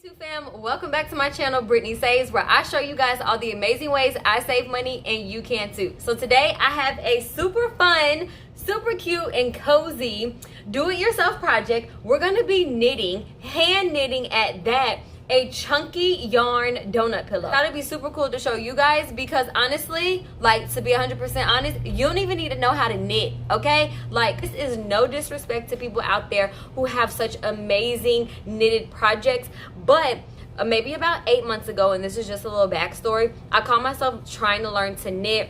YouTube fam, welcome back to my channel, Brittany Saves, where I show you guys all the amazing ways I save money and you can too. So today I have a super fun, super cute and cozy do-it-yourself project. We're going to be knitting, hand knitting at that, a chunky yarn donut pillow. That'd be super cool to show you guys because honestly, like, to be 100% honest, you don't even need to know how to knit, okay? Like, this is no disrespect to people out there who have such amazing knitted projects, but maybe about 8 months ago, and this is just a little backstory, I caught myself trying to learn to knit.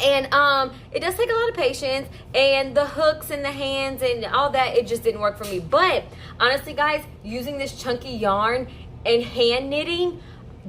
And it does take a lot of patience, and the hooks and the hands and all that, it just didn't work for me. But honestly guys, using this chunky yarn and hand knitting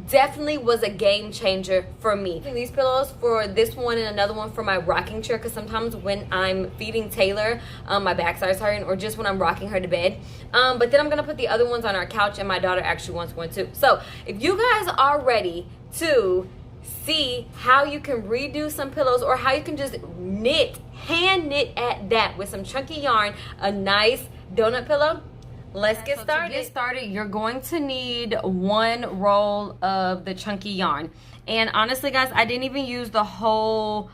definitely was a game changer for me. These pillows for this one and another one for my rocking chair, because sometimes when I'm feeding Taylor, my backside's hurting, or just when I'm rocking her to bed. But then I'm gonna put the other ones on our couch, and my daughter actually wants one too. So if you guys are ready to see how you can redo some pillows, or how you can just knit, hand knit at that with some chunky yarn, a nice donut pillow, let's get started. To get started, you're going to need one roll of the chunky yarn. And honestly guys, I didn't even use the whole,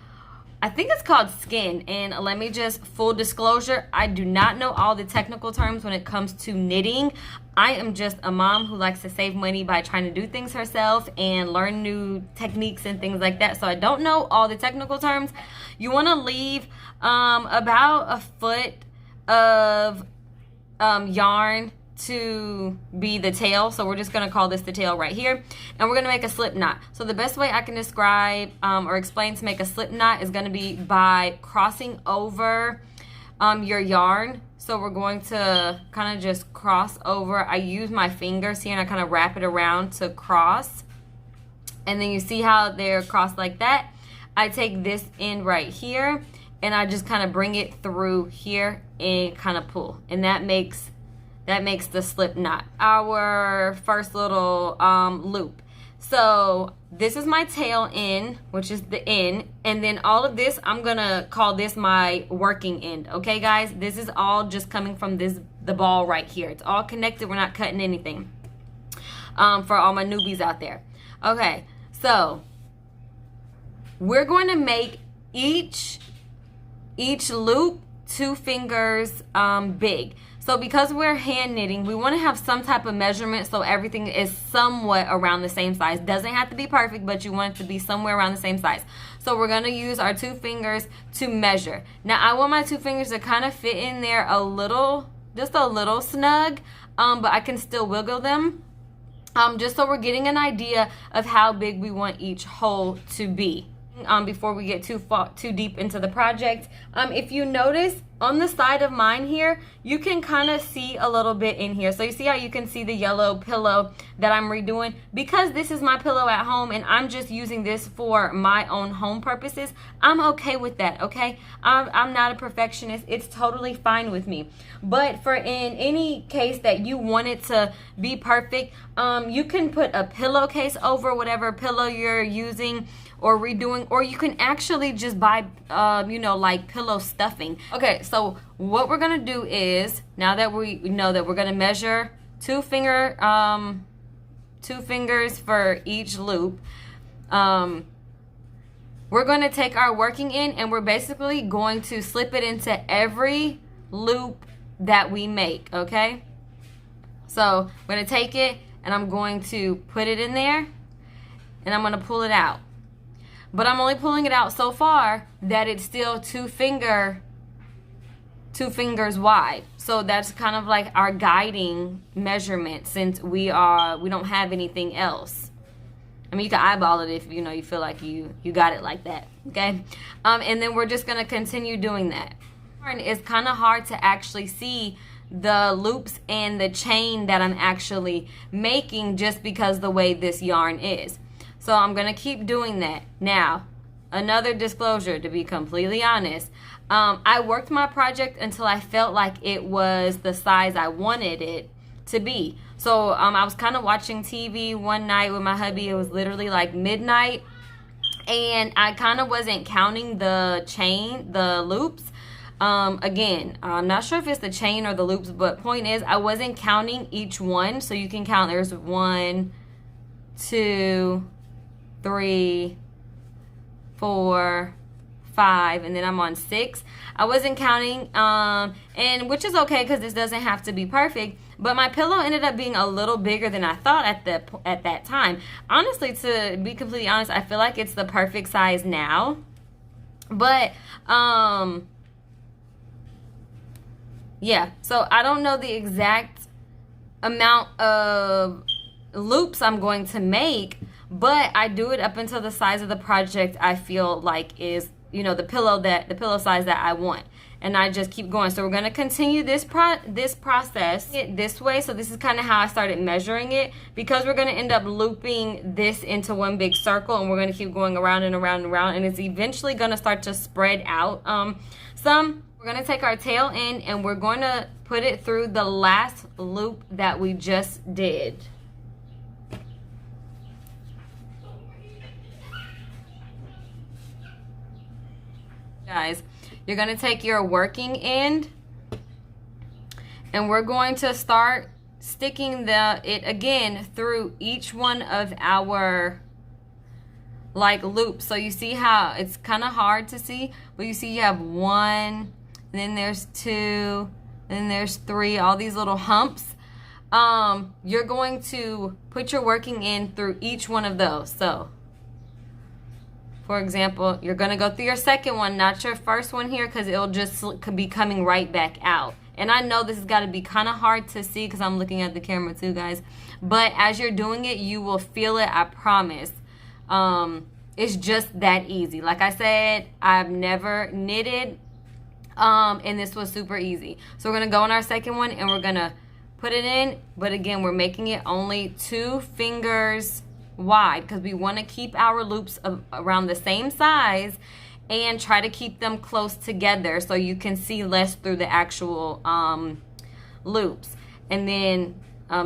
I think it's called skein. And let me just, full disclosure, I do not know all the technical terms when it comes to knitting. I am just a mom who likes to save money by trying to do things herself and learn new techniques and things like that. So I don't know all the technical terms. You want to leave about a foot of yarn to be the tail. So we're just going to call this the tail right here. And we're going to make a slip knot. So the best way I can describe or explain to make a slip knot is going to be by crossing over your yarn. So we're going to kind of just cross over. I use my fingers here and I kind of wrap it around to cross. And then you see how they're crossed like that. I take this end right here and I just kind of bring it through here and kind of pull. And that makes the slip knot. Our first little loop. So this is my tail end, which is the end, and then all of this, I'm gonna call this my working end. Okay guys, this is all just coming from the ball right here. It's all connected, we're not cutting anything. For all my newbies out there. Okay, so we're going to make each loop 2 fingers big. So because we're hand knitting, we want to have some type of measurement so everything is somewhat around the same size. Doesn't have to be perfect, but you want it to be somewhere around the same size. So we're going to use our 2 fingers to measure. Now I want my 2 fingers to kind of fit in there a little, just a little snug, but I can still wiggle them. Just so we're getting an idea of how big we want each hole to be. Before we get too deep into the project, if you notice on the side of mine here, you can kind of see a little bit in here. So you see how you can see the yellow pillow that I'm redoing? Because this is my pillow at home and I'm just using this for my own home purposes, I'm okay with that, okay? I'm not a perfectionist. It's totally fine with me. But for in any case that you want it to be perfect, you can put a pillowcase over whatever pillow you're using or redoing, or you can actually just buy you know, like pillow stuffing. Okay, so what we're gonna do is, now that we know that we're gonna measure 2 fingers for each loop, we're gonna take our working end and we're basically going to slip it into every loop that we make. Okay, so I'm gonna take it and I'm going to put it in there and I'm gonna pull it out. But I'm only pulling it out so far that it's still 2 fingers wide. So that's kind of like our guiding measurement, since we don't have anything else. I mean, you can eyeball it if you know you feel like you got it like that. Okay, and then we're just gonna continue doing that. It's kind of hard to actually see the loops and the chain that I'm actually making just because the way this yarn is. So I'm going to keep doing that. Now, another disclosure, to be completely honest, I worked my project until I felt like it was the size I wanted it to be. So I was kind of watching TV one night with my hubby. It was literally like midnight. And I kind of wasn't counting the loops. Again, I'm not sure if it's the chain or the loops, but point is I wasn't counting each one. So you can count, there's 1, 2, 3, 4, 5, and then I'm on 6. I wasn't counting, and which is okay because this doesn't have to be perfect. But my pillow ended up being a little bigger than I thought at that time. Honestly, to be completely honest, I feel like it's the perfect size now. But yeah. So I don't know the exact amount of loops I'm going to make, but I do it up until the size of the project I feel like is, you know, the pillow size that I want. And I just keep going. So we're going to continue this process this way. So this is kind of how I started measuring it, because we're going to end up looping this into one big circle, and we're going to keep going around and around and around, and it's eventually going to start to spread out some. We're going to take our tail end and we're going to put it through the last loop that we just did. Guys, you're going to take your working end and we're going to start sticking it again through each one of our like loops. So you see how it's kind of hard to see, but you see you have 1, and then there's 2, then there's 3, all these little humps. You're going to put your working end through each one of those. So for example, you're going to go through your second one, not your first one here, because it'll just be coming right back out. And I know this has got to be kind of hard to see because I'm looking at the camera too, guys. But as you're doing it, you will feel it, I promise. It's just that easy. Like I said, I've never knitted, and this was super easy. So we're going to go on our second one and we're going to put it in. But again, we're making it only 2 fingers wide because we want to keep our loops around the same size and try to keep them close together so you can see less through the actual loops. And then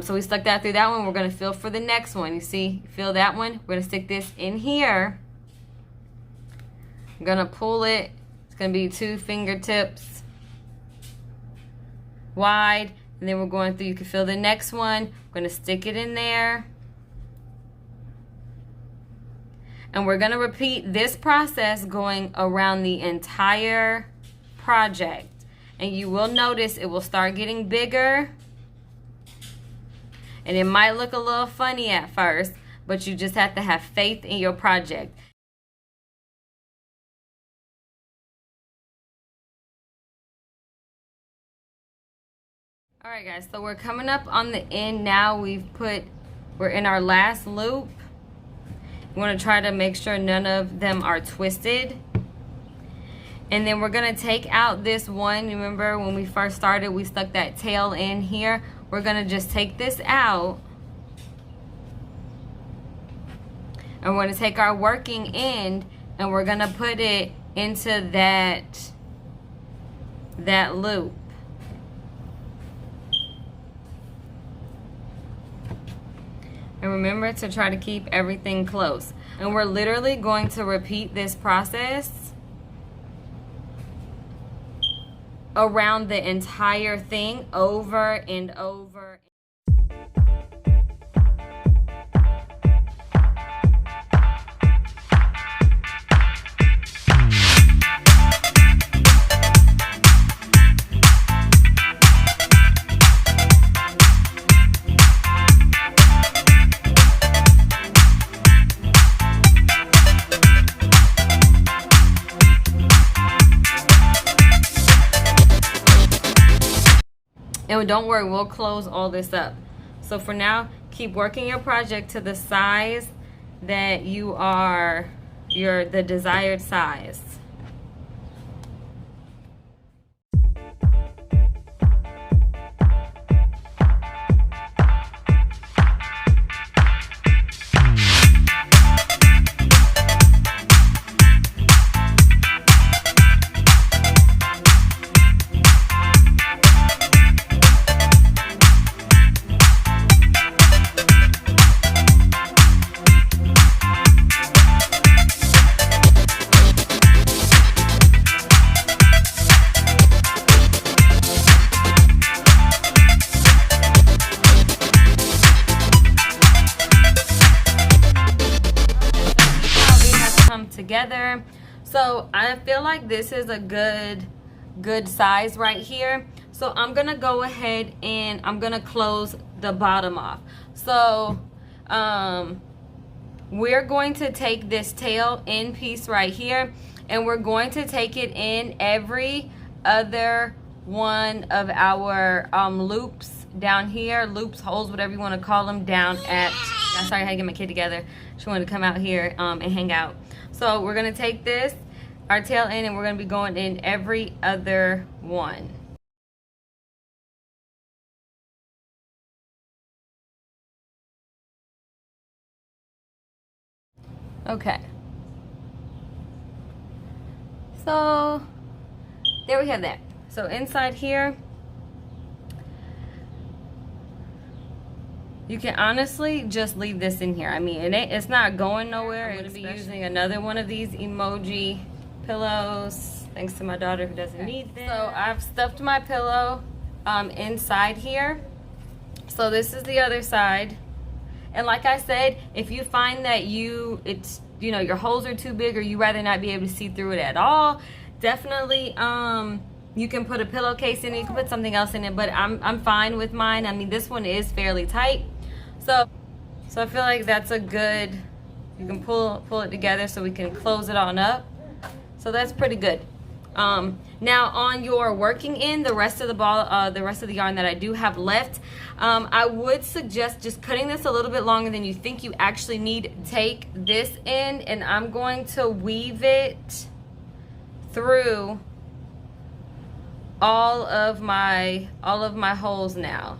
so we stuck that through that one. We're going to feel for the next one. You see, feel that one. We're going to stick this in here. I'm going to pull it. It's going to be 2 fingertips wide, and then we're going through. You can feel the next one. We're going to stick it in there. And we're going to repeat this process going around the entire project. And you will notice it will start getting bigger. And it might look a little funny at first, but you just have to have faith in your project. All right, guys, so we're coming up on the end now. We're in our last loop. You want to try to make sure none of them are twisted. And then we're going to take out this one. Remember when we first started, we stuck that tail in here. We're going to just take this out. And we're going to take our working end and we're going to put it into that loop. And remember to try to keep everything close. And we're literally going to repeat this process around the entire thing over and over. And don't worry, we'll close all this up. So for now, keep working your project to the size that the desired size. here. So I feel like this is a good size right here. So I'm gonna go ahead and I'm gonna close the bottom off. So we're going to take this tail in piece right here, and we're going to take it in every other one of our loops down here, loops, holes, whatever you want to call them, down at, sorry, I had to get my kid together. She wanted to come out here and hang out. So we're going to take this, our tail in, and we're going to be going in every other one. Okay. So there we have that. So inside here, you can honestly just leave this in here. I mean, it's not going nowhere. I'm going to be using another one of these emoji pillows, thanks to my daughter who doesn't need them. So I've stuffed my pillow inside here. So this is the other side. And like I said, if you find that you know, your holes are too big, or you rather not be able to see through it at all, definitely you can put a pillowcase in it, you can put something else in it, but I'm fine with mine. I mean, this one is fairly tight. So I feel like that's a good, you can pull it together so we can close it on up. So that's pretty good. Now on your working end, the rest of the yarn that I do have left, I would suggest just cutting this a little bit longer than you think you actually need. Take this end, and I'm going to weave it through all of my holes now.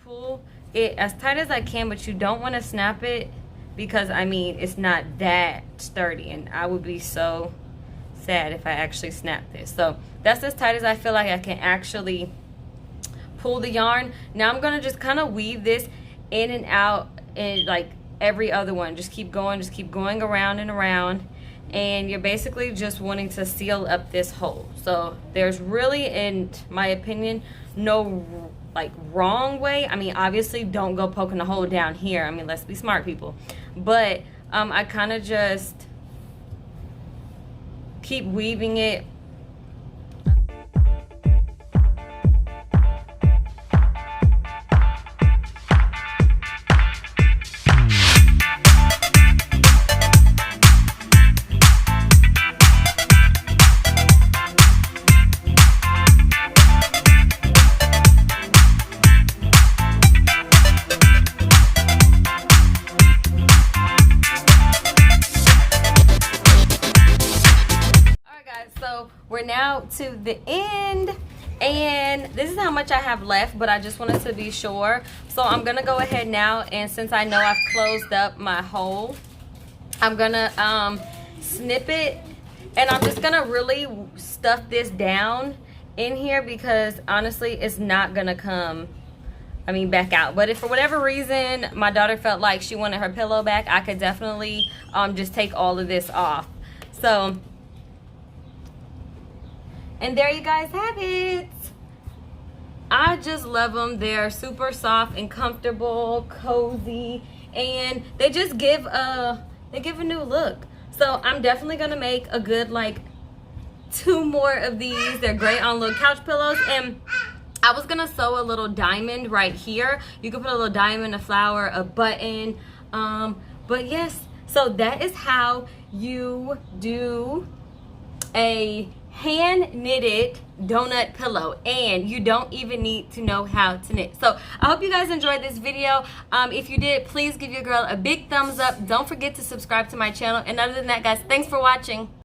Pull it as tight as I can, but you don't want to snap it, because I mean, it's not that sturdy, and I would be so sad if I actually snap this. So that's as tight as I feel like I can actually pull the yarn. Now I'm gonna just kind of weave this in and out, and like every other one, just keep going around and around, and you're basically just wanting to seal up this hole. So there's really, in my opinion, no like wrong way. I mean, obviously don't go poking a hole down here. I mean, let's be smart, people. But I kind of just keep weaving it. So we're now to the end, and this is how much I have left, but I just wanted to be sure. So I'm gonna go ahead now, and since I know I've closed up my hole, I'm gonna snip it, and I'm just gonna really stuff this down in here, because honestly it's not gonna come, I mean, back out. But if for whatever reason my daughter felt like she wanted her pillow back, I could definitely just take all of this off. So, and there you guys have it. I just love them. They're super soft and comfortable, cozy, and they just give a new look. So I'm definitely gonna make a good like 2 more of these. They're great on little couch pillows. And I was gonna sew a little diamond right here. You can put a little diamond, a flower, a button. But yes, so that is how you do a hand knitted donut pillow, and you don't even need to know how to knit. So I hope you guys enjoyed this video. If you did, please give your girl a big thumbs up. Don't forget to subscribe to my channel, and other than that, guys, thanks for watching.